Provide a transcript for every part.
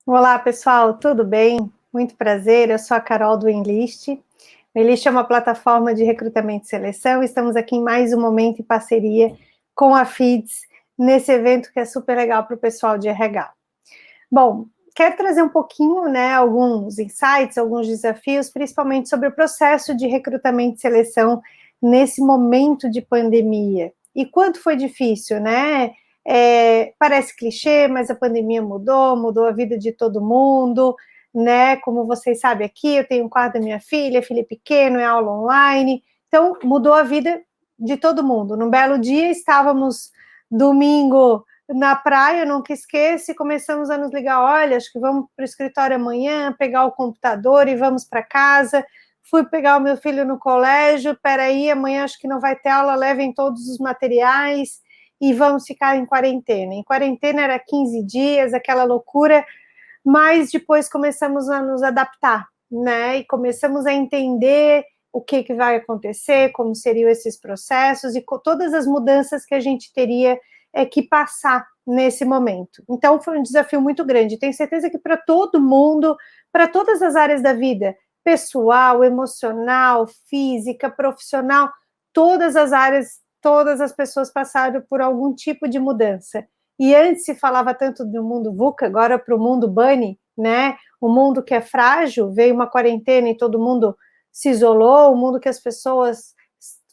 Olá, pessoal, tudo bem? Muito prazer, eu sou a Carol do Enlist. O Enlist é uma plataforma de recrutamento e seleção. Estamos aqui em mais um momento em parceria com a FIDS, nesse evento que é super legal para o pessoal de RH. Bom, quero trazer um pouquinho, alguns insights, alguns desafios, principalmente sobre o processo de recrutamento e seleção nesse momento de pandemia. E quanto foi difícil, né? Parece clichê, mas a pandemia mudou a vida de todo mundo, né? Como vocês sabem aqui, eu tenho um quarto da minha filha é pequeno, é aula online, então mudou a vida de todo mundo. Num belo dia, estávamos domingo na praia, nunca esqueço, e começamos a nos ligar, olha, acho que vamos para o escritório amanhã, pegar o computador e vamos para casa. Fui pegar o meu filho no colégio, peraí, amanhã acho que não vai ter aula, levem todos os materiais e vamos ficar em quarentena. Em quarentena era 15 dias, aquela loucura, mas depois começamos a nos adaptar, né? E começamos a entender o que vai acontecer, como seriam esses processos e todas as mudanças que a gente teria que passar nesse momento. Então, foi um desafio muito grande. Tenho certeza que para todo mundo, para todas as áreas da vida, pessoal, emocional, física, profissional, todas as áreas, todas as pessoas passaram por algum tipo de mudança. E antes se falava tanto do mundo VUCA, agora para o mundo BUNNY, né? O mundo que é frágil, veio uma quarentena e todo mundo se isolou, o mundo que as pessoas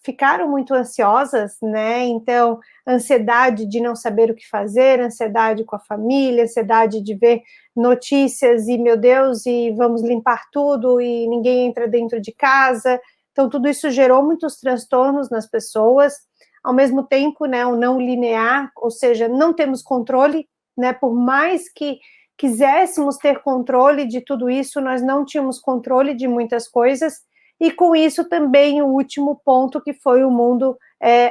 ficaram muito ansiosas, né? Então, ansiedade de não saber o que fazer, ansiedade com a família, ansiedade de ver notícias e, meu Deus, e vamos limpar tudo e ninguém entra dentro de casa. Então, tudo isso gerou muitos transtornos nas pessoas. Ao mesmo tempo, né, o não linear, ou seja, não temos controle, né? Por mais que quiséssemos ter controle de tudo isso, nós não tínhamos controle de muitas coisas. E com isso também o último ponto, que foi o mundo,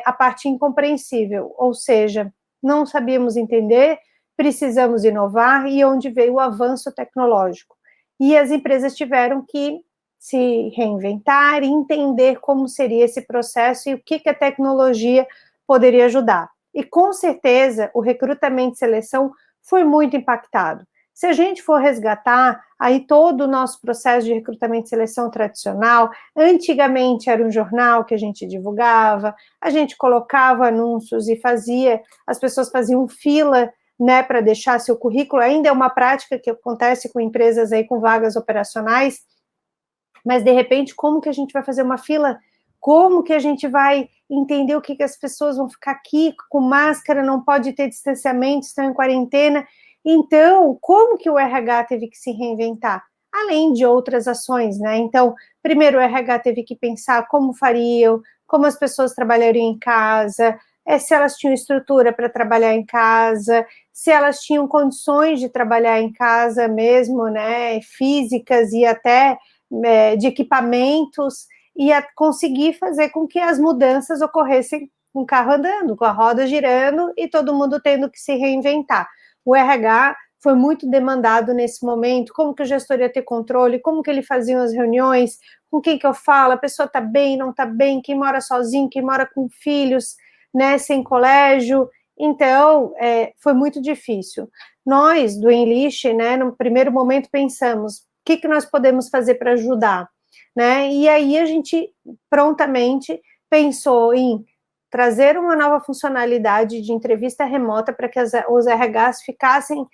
a parte incompreensível, ou seja, não sabíamos entender, precisamos inovar, e onde veio o avanço tecnológico. E as empresas tiveram que se reinventar e entender como seria esse processo e o que a tecnologia poderia ajudar. E com certeza o recrutamento e seleção foi muito impactado. Se a gente for resgatar aí todo o nosso processo de recrutamento e seleção tradicional, antigamente era um jornal que a gente divulgava, a gente colocava anúncios e as pessoas faziam fila, né, para deixar seu currículo. Ainda é uma prática que acontece com empresas aí com vagas operacionais, mas de repente, como que a gente vai fazer uma fila? Como que a gente vai entender o que as pessoas vão ficar aqui com máscara, não pode ter distanciamento, estão em quarentena? Então, como que o RH teve que se reinventar? Além de outras ações, né? Então, primeiro o RH teve que pensar como fariam, como as pessoas trabalhariam em casa, se elas tinham estrutura para trabalhar em casa, se elas tinham condições de trabalhar em casa mesmo, né? Físicas e até de equipamentos, e a conseguir fazer com que as mudanças ocorressem com o carro andando, com a roda girando e todo mundo tendo que se reinventar. O RH foi muito demandado nesse momento, como que o gestor ia ter controle, como que ele fazia as reuniões, com quem que eu falo, a pessoa está bem, não está bem, quem mora sozinho, quem mora com filhos, né, sem colégio. Então, foi muito difícil. Nós, do Enlist, né, no primeiro momento pensamos, o que nós podemos fazer para ajudar, né? E aí a gente prontamente pensou em trazer uma nova funcionalidade de entrevista remota para que os RHs ficassem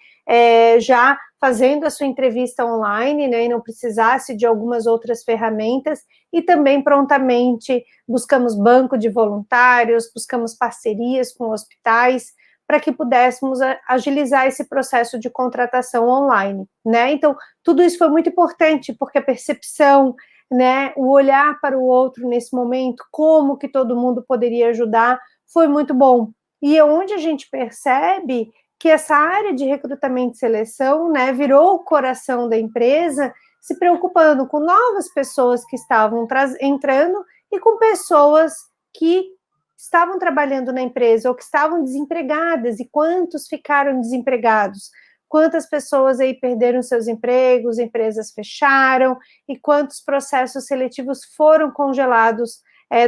já fazendo a sua entrevista online, né, e não precisasse de algumas outras ferramentas, e também prontamente buscamos banco de voluntários, buscamos parcerias com hospitais, para que pudéssemos agilizar esse processo de contratação online, né? Então, tudo isso foi muito importante, porque a percepção, né, o olhar para o outro nesse momento, como que todo mundo poderia ajudar, foi muito bom. E é onde a gente percebe que essa área de recrutamento e seleção, né, virou o coração da empresa, se preocupando com novas pessoas que estavam entrando e com pessoas que estavam trabalhando na empresa ou que estavam desempregadas, e quantos ficaram desempregados, quantas pessoas aí perderam seus empregos, empresas fecharam, e quantos processos seletivos foram congelados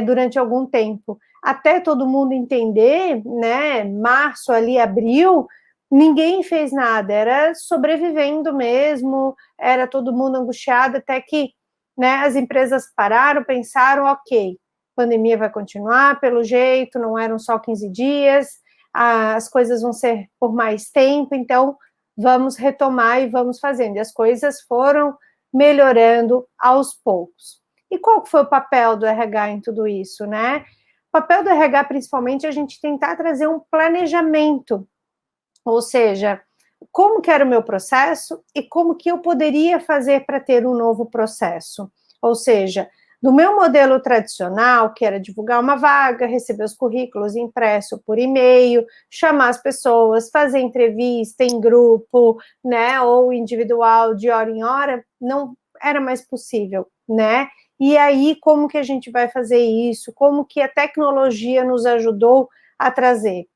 durante algum tempo, até todo mundo entender, né, março ali, abril, ninguém fez nada, era sobrevivendo mesmo, era todo mundo angustiado, até que, né, as empresas pararam, pensaram, ok, a pandemia vai continuar pelo jeito, não eram só 15 dias, as coisas vão ser por mais tempo, então vamos retomar e vamos fazendo. E as coisas foram melhorando aos poucos. E qual foi o papel do RH em tudo isso, né? O papel do RH, principalmente, é a gente tentar trazer um planejamento, ou seja, como que era o meu processo e como que eu poderia fazer para ter um novo processo. Ou seja, do meu modelo tradicional, que era divulgar uma vaga, receber os currículos impresso por e-mail, chamar as pessoas, fazer entrevista em grupo, né, ou individual de hora em hora, não era mais possível, né? E aí, como que a gente vai fazer isso? Como que a tecnologia nos ajudou a trazer?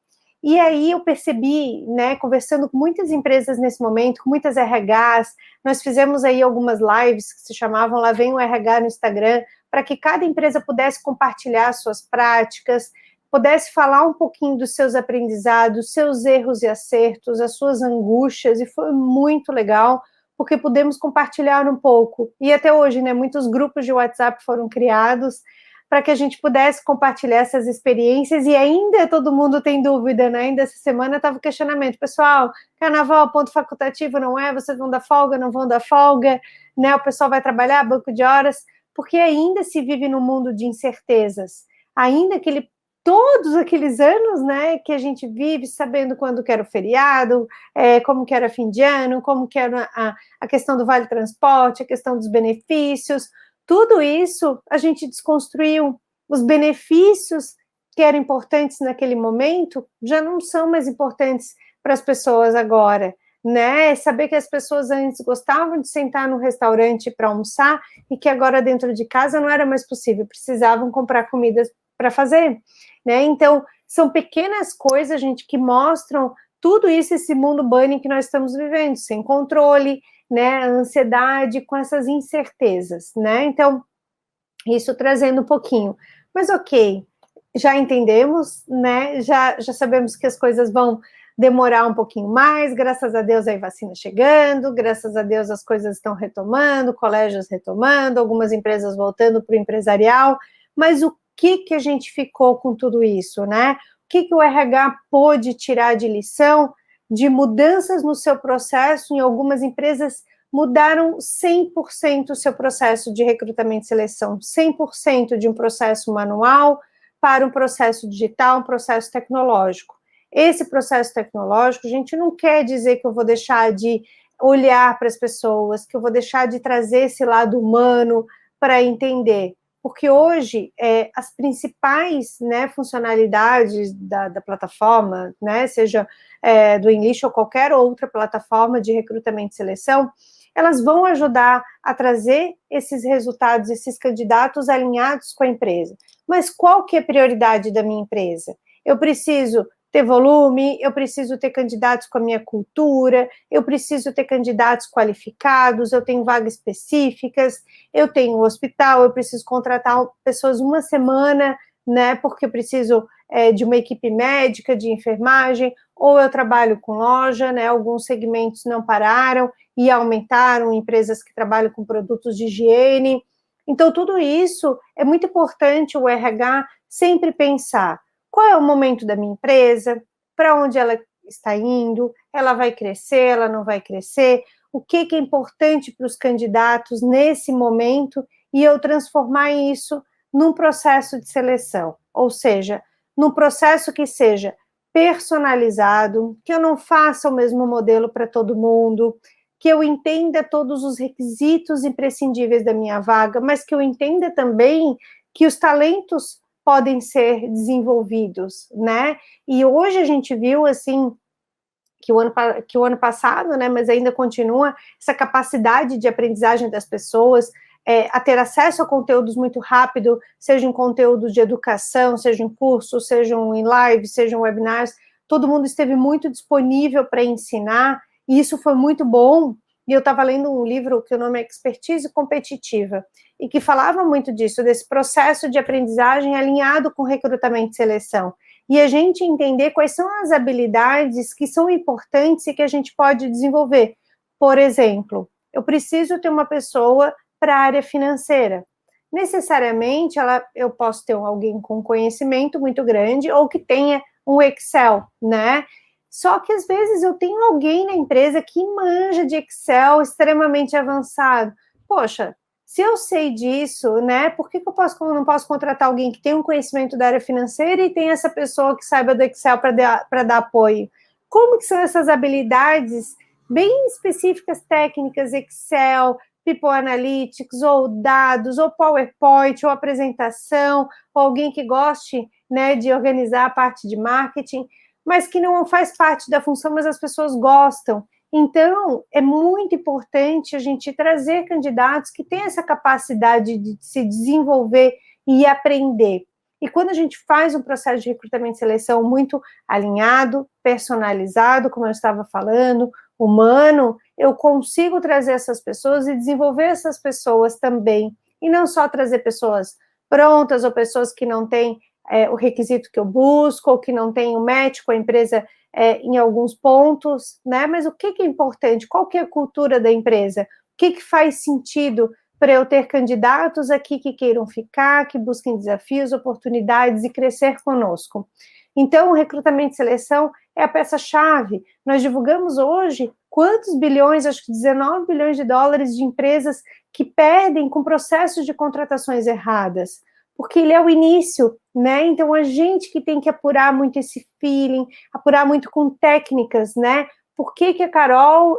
E aí eu percebi, né, conversando com muitas empresas nesse momento, com muitas RHs, nós fizemos aí algumas lives que se chamavam Lá Vem o RH no Instagram, para que cada empresa pudesse compartilhar suas práticas, pudesse falar um pouquinho dos seus aprendizados, seus erros e acertos, as suas angústias, e foi muito legal, porque pudemos compartilhar um pouco. E até hoje, né, muitos grupos de WhatsApp foram criados, para que a gente pudesse compartilhar essas experiências, e ainda todo mundo tem dúvida, né? Ainda essa semana estava o questionamento, pessoal, carnaval, ponto facultativo, não é? Vocês vão dar folga, não vão dar folga, né? O pessoal vai trabalhar, banco de horas, porque ainda se vive num mundo de incertezas, ainda todos aqueles anos, né, que a gente vive sabendo quando que era o feriado, como que era fim de ano, como que era a questão do vale transporte, a questão dos benefícios, tudo isso a gente desconstruiu. Os benefícios que eram importantes naquele momento já não são mais importantes para as pessoas agora, né? Saber que as pessoas antes gostavam de sentar no restaurante para almoçar e que agora dentro de casa não era mais possível, precisavam comprar comidas para fazer, né? Então, são pequenas coisas, gente, que mostram tudo isso, esse mundo bunny que nós estamos vivendo, sem controle, né, a ansiedade com essas incertezas, né? Então, isso trazendo um pouquinho. Mas ok, já entendemos, né? Já sabemos que as coisas vão demorar um pouquinho mais, graças a Deus aí vacina chegando, graças a Deus as coisas estão retomando, colégios retomando, algumas empresas voltando para o empresarial, mas o que a gente ficou com tudo isso, né? O que o RH pôde tirar de lição de mudanças no seu processo? Em algumas empresas mudaram 100% o seu processo de recrutamento e seleção, 100% de um processo manual para um processo digital, um processo tecnológico. Esse processo tecnológico, a gente não quer dizer que eu vou deixar de olhar para as pessoas, que eu vou deixar de trazer esse lado humano para entender, porque hoje as principais, né, funcionalidades da plataforma, né, seja do Enlist ou qualquer outra plataforma de recrutamento e seleção, elas vão ajudar a trazer esses resultados, esses candidatos alinhados com a empresa. Mas qual que é a prioridade da minha empresa? Eu preciso ter volume, eu preciso ter candidatos com a minha cultura, eu preciso ter candidatos qualificados, eu tenho vagas específicas, eu tenho um hospital, eu preciso contratar pessoas uma semana, né, porque eu preciso de uma equipe médica, de enfermagem, ou eu trabalho com loja, né, alguns segmentos não pararam e aumentaram, empresas que trabalham com produtos de higiene. Então, tudo isso é muito importante o RH sempre pensar qual é o momento da minha empresa, para onde ela está indo, ela vai crescer, ela não vai crescer, o que é importante para os candidatos nesse momento e eu transformar isso num processo de seleção, ou seja, num processo que seja personalizado, que eu não faça o mesmo modelo para todo mundo, que eu entenda todos os requisitos imprescindíveis da minha vaga, mas que eu entenda também que os talentos podem ser desenvolvidos, né? E hoje a gente viu, assim, que o ano passado, né, mas ainda continua, essa capacidade de aprendizagem das pessoas, a ter acesso a conteúdos muito rápido, seja em conteúdos de educação, seja em cursos, sejam em live, sejam em webinars, todo mundo esteve muito disponível para ensinar, e isso foi muito bom. E eu estava lendo um livro que o nome é Expertise Competitiva, e que falava muito disso, desse processo de aprendizagem alinhado com recrutamento e seleção. e a gente entender quais são as habilidades que são importantes e que a gente pode desenvolver. Por exemplo, eu preciso ter uma pessoa para a área financeira. Necessariamente, eu posso ter alguém com conhecimento muito grande ou que tenha um Excel, né? Só que às vezes eu tenho alguém na empresa que manja de Excel extremamente avançado. Poxa, se eu sei disso, né, por que eu não posso contratar alguém que tem um conhecimento da área financeira e tem essa pessoa que saiba do Excel para dar apoio? Como que são essas habilidades bem específicas, técnicas, Excel, People Analytics, ou dados, ou PowerPoint, ou apresentação, ou alguém que goste, né, de organizar a parte de marketing, mas que não faz parte da função, mas as pessoas gostam. Então, é muito importante a gente trazer candidatos que têm essa capacidade de se desenvolver e aprender. E quando a gente faz um processo de recrutamento e seleção muito alinhado, personalizado, como eu estava falando, humano, eu consigo trazer essas pessoas e desenvolver essas pessoas também. E não só trazer pessoas prontas ou pessoas que não têm o requisito que eu busco, ou que não têm um match com a empresa em alguns pontos, né? Mas o que é importante? Qual que é a cultura da empresa? O que faz sentido para eu ter candidatos aqui que queiram ficar, que busquem desafios, oportunidades e crescer conosco? Então, o recrutamento e seleção é a peça-chave. Nós divulgamos hoje quantos bilhões, acho que 19 bilhões de dólares de empresas que perdem com processos de contratações erradas, porque ele é o início, né? Então, a gente que tem que apurar muito esse feeling, apurar muito com técnicas, né? Por que a Carol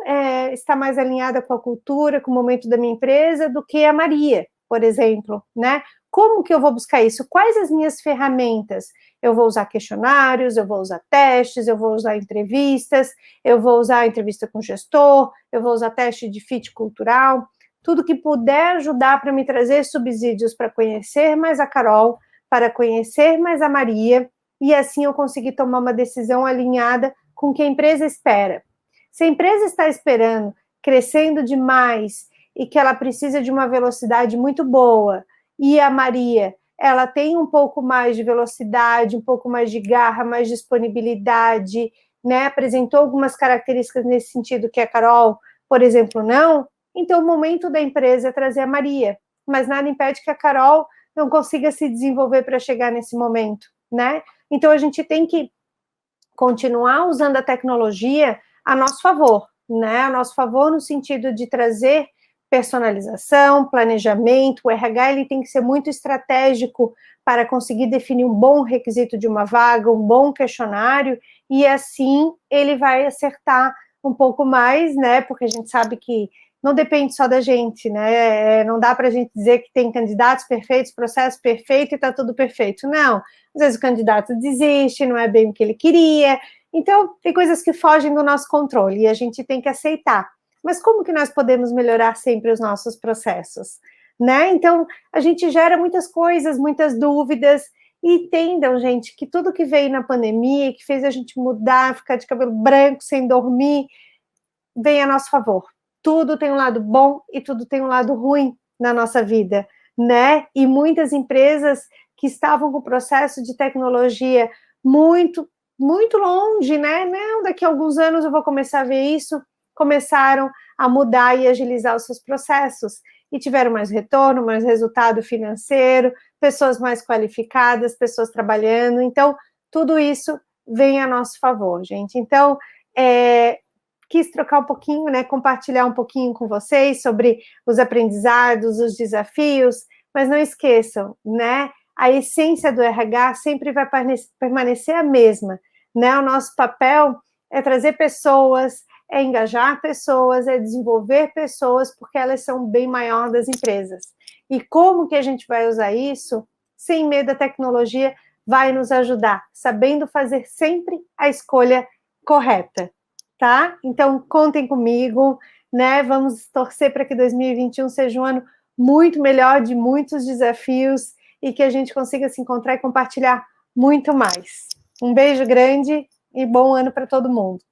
está mais alinhada com a cultura, com o momento da minha empresa, do que a Maria, por exemplo, né? Como que eu vou buscar isso? Quais as minhas ferramentas? Eu vou usar questionários, eu vou usar testes, eu vou usar entrevistas, eu vou usar entrevista com gestor, eu vou usar teste de fit cultural, tudo que puder ajudar para me trazer subsídios para conhecer mais a Carol, para conhecer mais a Maria, e assim eu conseguir tomar uma decisão alinhada com o que a empresa espera. Se a empresa está esperando, crescendo demais, e que ela precisa de uma velocidade muito boa, e a Maria, ela tem um pouco mais de velocidade, um pouco mais de garra, mais disponibilidade, né? Apresentou algumas características nesse sentido que a Carol, por exemplo, não. Então, o momento da empresa é trazer a Maria, mas nada impede que a Carol não consiga se desenvolver para chegar nesse momento, né? Então, a gente tem que continuar usando a tecnologia a nosso favor, né? A nosso favor no sentido de trazer personalização, planejamento. O RH ele tem que ser muito estratégico para conseguir definir um bom requisito de uma vaga, um bom questionário, e assim ele vai acertar um pouco mais, né? Porque a gente sabe que não depende só da gente, né? Não dá para a gente dizer que tem candidatos perfeitos, processo perfeito e está tudo perfeito. Não. Às vezes o candidato desiste, não é bem o que ele queria. Então, tem coisas que fogem do nosso controle e a gente tem que aceitar. Mas como que nós podemos melhorar sempre os nossos processos, né? Então, a gente gera muitas coisas, muitas dúvidas, e entendam, gente, que tudo que veio na pandemia, que fez a gente mudar, ficar de cabelo branco, sem dormir, vem a nosso favor. Tudo tem um lado bom e tudo tem um lado ruim na nossa vida, né? E muitas empresas que estavam com o processo de tecnologia muito, muito longe, né? Não, daqui a alguns anos eu vou começar a ver isso, começaram a mudar e agilizar os seus processos e tiveram mais retorno, mais resultado financeiro, pessoas mais qualificadas, pessoas trabalhando. Então, tudo isso vem a nosso favor, gente. Então, quis trocar um pouquinho, né, compartilhar um pouquinho com vocês sobre os aprendizados, os desafios, mas não esqueçam, né, a essência do RH sempre vai permanecer a mesma, né, o nosso papel é trazer pessoas, é engajar pessoas, é desenvolver pessoas, porque elas são bem maior das empresas. E como que a gente vai usar isso? Sem medo, a tecnologia vai nos ajudar, sabendo fazer sempre a escolha correta, tá? Então, contem comigo, né? Vamos torcer para que 2021 seja um ano muito melhor, de muitos desafios, e que a gente consiga se encontrar e compartilhar muito mais. Um beijo grande e bom ano para todo mundo.